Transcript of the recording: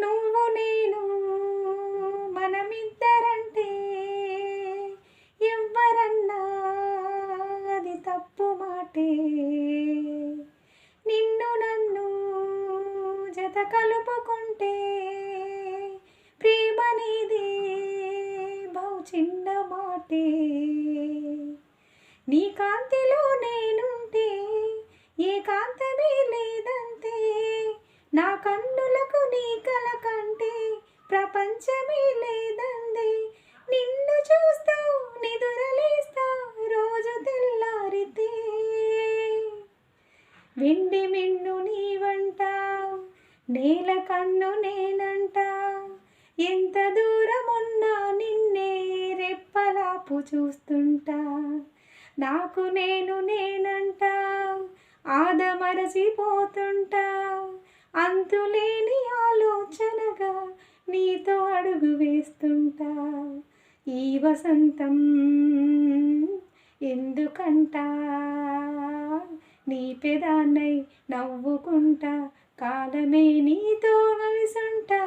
నువ్వు నేను మనమిద్దరంటే ఎవ్వరన్నా అది తప్పు మాటే. నిన్ను నన్ను జత కలుపుకుంటే ప్రేమనేది బహు చిన్న మాటే. నీ కాంతిలో నేనుంటే ఏ కాంతమే లేదంతే. నా కన్నులకు నీ కల కంటే ప్రపంచమే లేదందే. నిన్ను చూస్తూ నిదురలేస్తా రోజు తెల్లారితే. వెండి మిన్ను నీవంట నేల కన్ను నేనంట. ఎంత దూరమున్నా నిన్నే రెప్పలాపు చూస్తుంటా. నాకు నేనంట ఆదమరచిపోతుంటా. అంతులేని ఆలోచనగా నీతో అడుగు వేస్తుంటా. ఈ వసంతం ఎందుకంట నీ పెదాన్నై నవ్వుకుంటా. కాలమే నీతో కలిసుంటా.